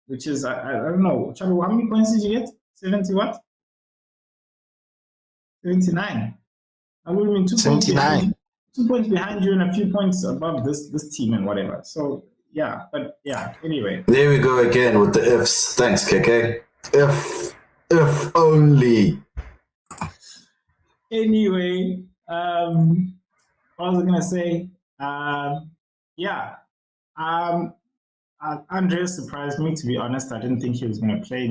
Which is I don't know. Chavo, how many points did you get? 70 what? 79. I would have been 2 points behind you and a few points above this team and whatever. So yeah, but yeah. Anyway, there we go again with the ifs. Thanks, KK. If only. Anyway, what was I gonna say? Yeah. Andreas surprised me, to be honest. I didn't think he was going to play,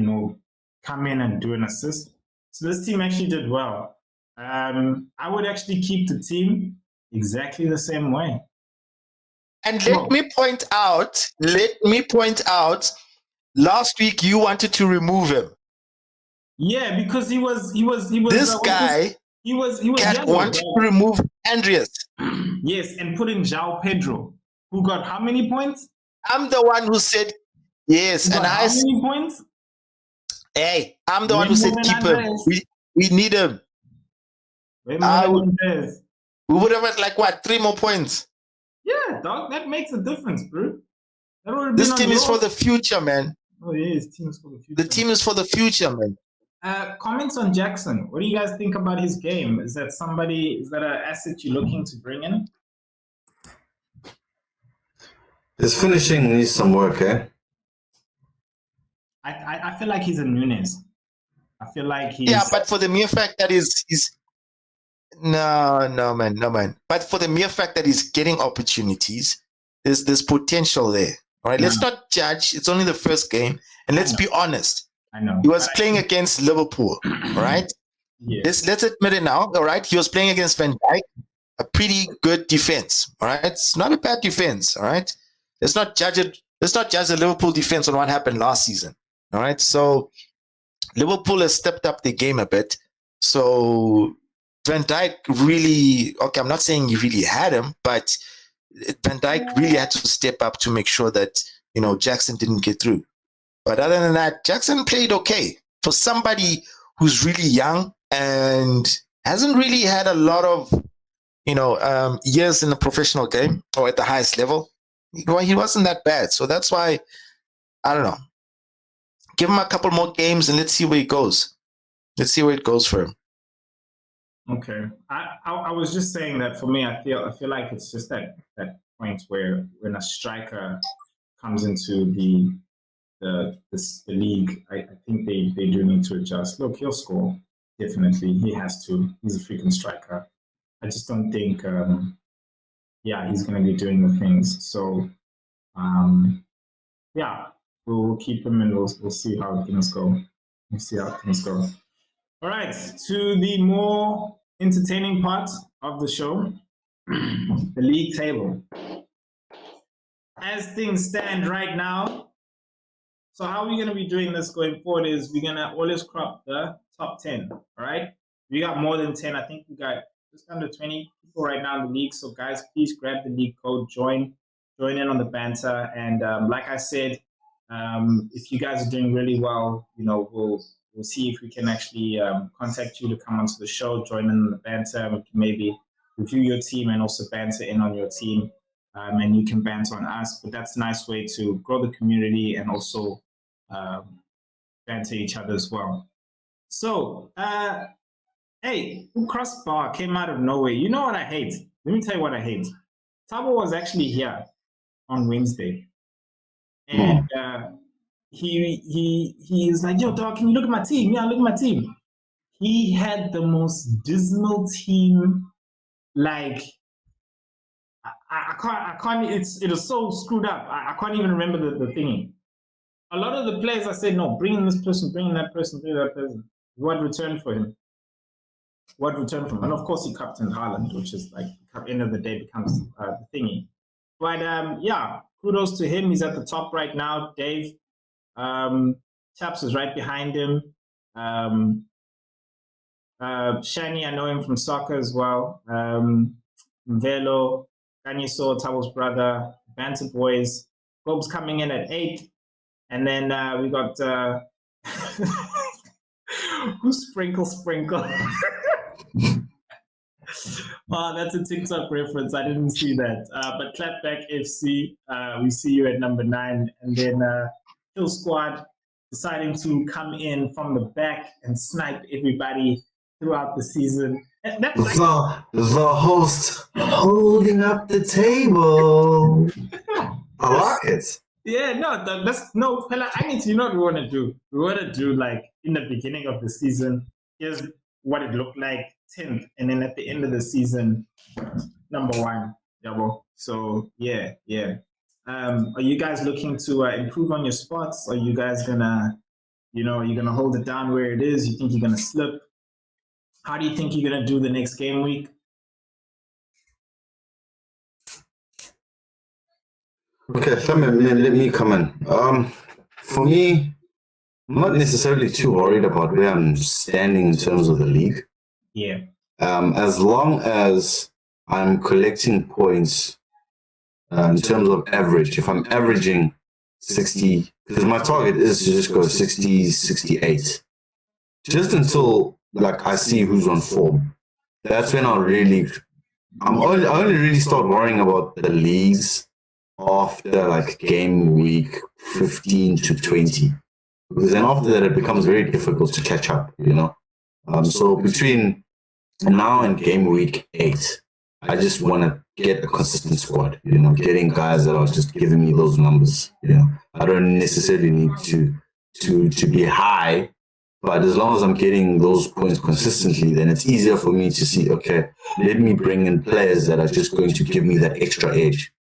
come in and do an assist. So this team actually did well. I would actually keep the team exactly the same way. And let me point out, last week you wanted to remove him. Yeah, because he was this guy. He was wanted to remove Andreas. Yes, and put in João Pedro, who got how many points? I'm the one who said yes, and how many points? Hey, I'm the one who said keep him. We need him. We would have had like what, 3 more points? Yeah, dog, that makes a difference, bro. This team is for the future, man. Oh yeah, this team is for the future. The team is for the future, man. Comments on Jackson. What do you guys think about his game? Is that an asset you're looking to bring in? His finishing needs some work, eh? I feel like he's a Nunes. I feel like he's... Yeah, but for the mere fact that he's no man. But for the mere fact that he's getting opportunities, there's potential there. All right, let's not judge. It's only the first game, and let's be honest. I know he was playing against Liverpool, all right? Yes. Let's admit it now, all right? He was playing against Van Dijk, a pretty good defense, all right? It's not a bad defense, all right? Let's not judge it. Let's not judge the Liverpool defense on what happened last season, all right? So Liverpool has stepped up the game a bit. So Van Dijk really, okay, I'm not saying he really had him, but Van Dijk really had to step up to make sure that, Jackson didn't get through. But other than that, Jackson played okay. For somebody who's really young and hasn't really had a lot of, years in the professional game or at the highest level, he wasn't that bad. So that's why, I don't know. Give him a couple more games and let's see where he goes. Let's see where it goes for him. Okay. I was just saying that for me, I feel like it's just that point where when a striker comes into the league, I think they do need to adjust. Look, he'll score. Definitely. He has to. He's a freaking striker. I just don't think he's gonna be doing the things. So we'll keep him and we'll see how things go. All right, to the more entertaining part of the show, the league table. As things stand right now, so how we're going to be doing this going forward is we're going to always crop the top 10, all right? We got more than 10. I think we got just under 20 people right now in the league. So guys, please grab the league code, join in on the banter. And like I said, If you guys are doing really well, we'll see if we can actually contact you to come onto the show, join in the banter, and we can maybe review your team and also banter in on your team. And you can banter on us, but that's a nice way to grow the community and also banter each other as well. So, hey, crossbar came out of nowhere. You know what I hate? Let me tell you what I hate. Tabo was actually here on Wednesday, and he is like, "Yo, dog, can you look at my team? Yeah, look at my team." He had the most dismal team. Like, I can't. It was so screwed up. I can't even remember the thingy. A lot of the players, I said, no, bring in this person, bring in that person, bring in that person. What return for him? What return from him? And of course, he captained Haaland, which is like, at the end of the day, becomes the thingy. But yeah, kudos to him. He's at the top right now. Dave Chaps is right behind him. Shani, I know him from soccer as well. Mvelo, Kanyiso, Tabo's brother, Banter Boys. Bob's coming in at 8. And then we got who's Sprinkle? Oh, that's a TikTok reference. I didn't see that. But Clapback FC, we see you at number 9. And then Kill Squad deciding to come in from the back and snipe everybody throughout the season. The host holding up the table. I like it. Yeah, no, Pella, I need to, you know what we want to do? We want to do, like, in the beginning of the season, here's what it looked like, 10th, and then at the end of the season, number 1. So, yeah. Are you guys looking to improve on your spots? Are you guys gonna, you're gonna hold it down where it is? You think you're gonna slip? How do you think you're gonna do the next game week? Okay, let me come in. For me, I'm not necessarily too worried about where I'm standing in terms of the league. Yeah. As long as I'm collecting points in terms of average, if I'm averaging 60, because my target is to just go 60, 68. Just until like I see who's on form. That's when I only really start worrying about the leagues after like game week 15 to 20, because then after that it becomes very difficult to catch up, so between now and game week 8, I just want to get a consistent squad, getting guys that are just giving me those numbers. I don't necessarily need to be high, but as long as I'm getting those points consistently, then it's easier for me to see, okay, let me bring in players that are just going to give me that extra edge,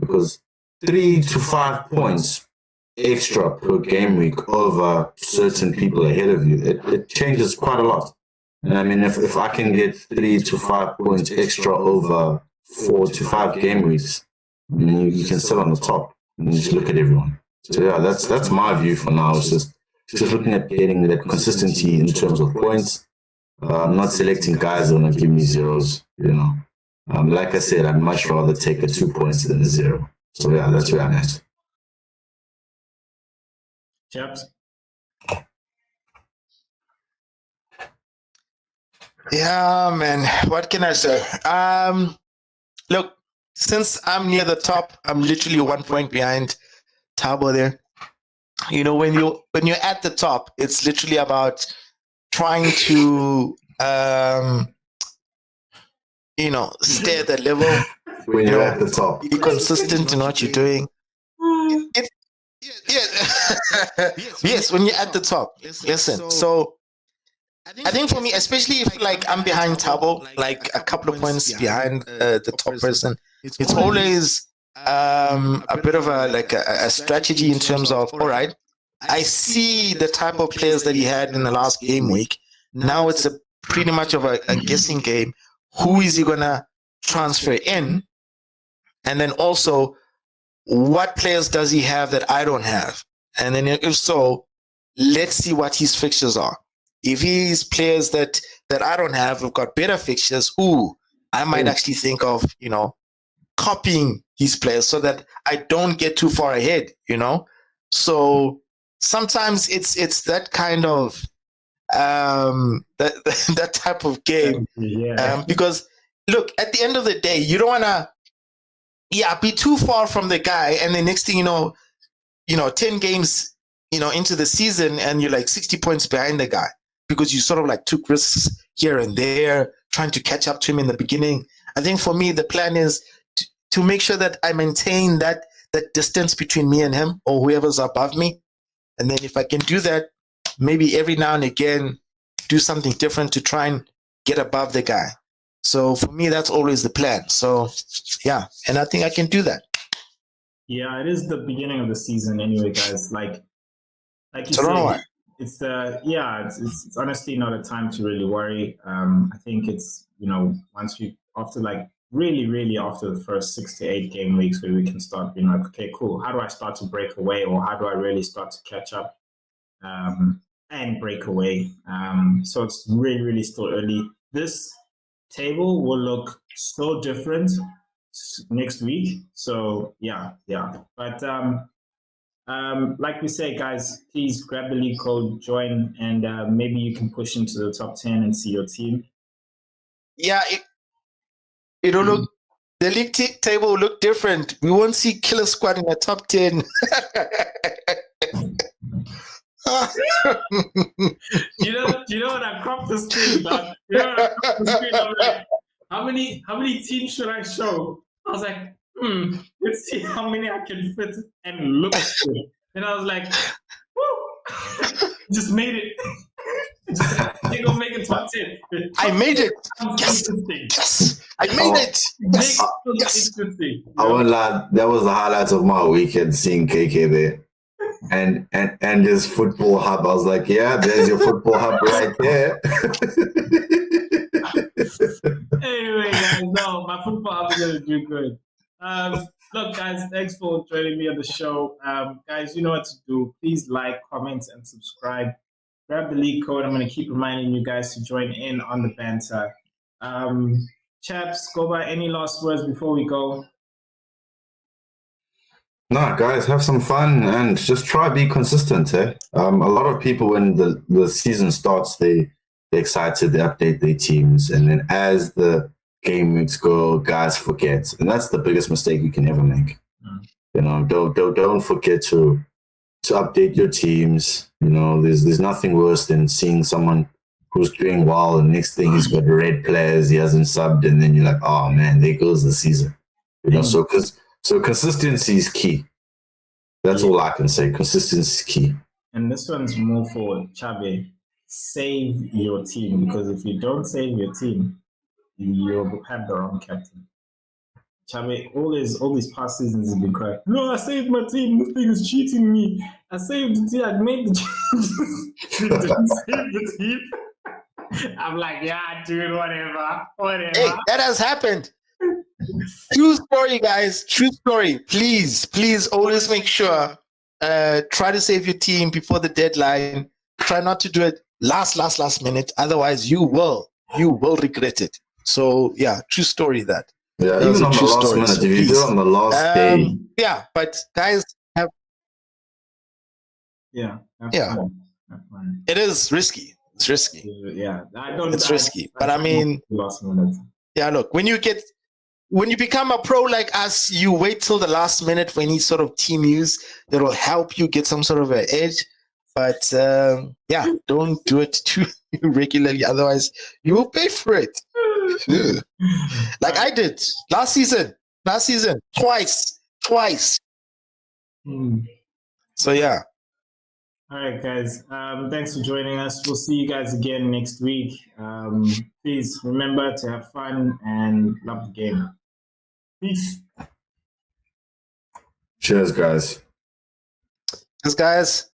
because 3 to 5 points extra per game week over certain people ahead of you, it changes quite a lot. And I mean, if I can get 3 to 5 points extra over 4 to 5 game weeks, I mean, you can sit on the top and just look at everyone. So yeah, that's my view for now. It's just looking at getting that consistency in terms of points. I'm not selecting guys that are going to give me zeros, like I said, I'd much rather take a 2 points than a 0. So yeah, that's where I'm at. Chaps? Yeah, man. What can I say? Look, since I'm near the top, I'm literally 1 point behind Tabo there. When you're at the top, it's literally about trying to stay at that level. When you're at the top, be consistent in what you're doing. Yes, when you're at the top. Listen, so I think for me, especially if like I'm behind Tabo, like a couple of points behind the top person, it's always a bit of a strategy in terms of, all right, I see the type of players that he had in the last game week. Now it's a pretty much of a guessing game. Who is he gonna transfer in? And then also, what players does he have that I don't have? And then if so, let's see what his fixtures are. If he's players that I don't have, have got better fixtures, I might actually think of, copying his players so that I don't get too far ahead, So sometimes it's that kind of that type of game. Because look, at the end of the day, you don't want to be too far from the guy, and the next thing you know 10 games into the season and you're like 60 points behind the guy because you sort of like took risks here and there trying to catch up to him in the beginning. I think for me the plan is to make sure that I maintain that distance between me and him or whoever's above me, and then if I can do that, maybe every now and again do something different to try and get above the guy. So for me, that's always the plan. So yeah, and I think I can do that. Yeah, it is the beginning of the season anyway, guys. Like you So I don't know said, why. it's honestly not a time to really worry. I think it's once we after like really after the first 6 to 8 game weeks where we can start being like, okay, cool. How do I start to break away, or how do I really start to catch up and break away? So it's really still early. This table will look so different next week. So yeah. But like we say, guys, please grab the league code, join, and maybe you can push into the top 10 and see your team. Yeah, it'll look. The league table will look different. We won't see Killer Squad in the top 10. Do you know what I cropped the screen, dog? I'm like, how many teams should I show? I was like, let's see how many I can fit and look good. And I was like, woo! Just made it. They're gonna make it top 10. I made it. Yes. I made it. Yes. Interesting. I won't lie, that was the highlight of my weekend, seeing KK there. And his football hub. I was like, yeah, there's your football hub right there. Anyway, guys, no, my football hub is gonna do good. Look, guys, thanks for joining me on the show. Guys, you know what to do. Please like, comment, and subscribe. Grab the league code. I'm going to keep reminding you guys to join in on the banter. Chaps, go by any last words before we go? No, guys, have some fun and just try to be consistent. A lot of people, when the season starts, they're excited, they update their teams. And then as the game weeks go, guys forget. And that's the biggest mistake you can ever make. Don't forget to update your teams. There's nothing worse than seeing someone who's doing well and next thing he's got red players, he hasn't subbed, and then you're like, oh man, there goes the season. So consistency is key. That's all I can say. Consistency is key. And this one's more for Chabe. Save your team, because if you don't save your team, you'll have the wrong captain. Chabe, all these past seasons have been crying, no, I saved my team. This thing is cheating me. I saved the team. I made the changes. You didn't save the team. I'm like, yeah, dude, whatever. Hey, that has happened. True story, guys. True story. Please always make sure try to save your team before the deadline. Try not to do it last minute. Otherwise, you will regret it. So yeah, true story that. Yeah, even on the last minute, if you do it on the last day. Yeah, but guys have. Yeah. Fun. It is risky. It's risky. Yeah, It's risky, but I mean, last minute. Yeah, look, when you become a pro like us, you wait till the last minute for any sort of team use that will help you get some sort of an edge. But don't do it too regularly, otherwise you will pay for it. Like I did last season, twice. So yeah. All right, guys. Thanks for joining us. We'll see you guys again next week. Please remember to have fun and love the game. Peace. Cheers, guys. Cheers, guys.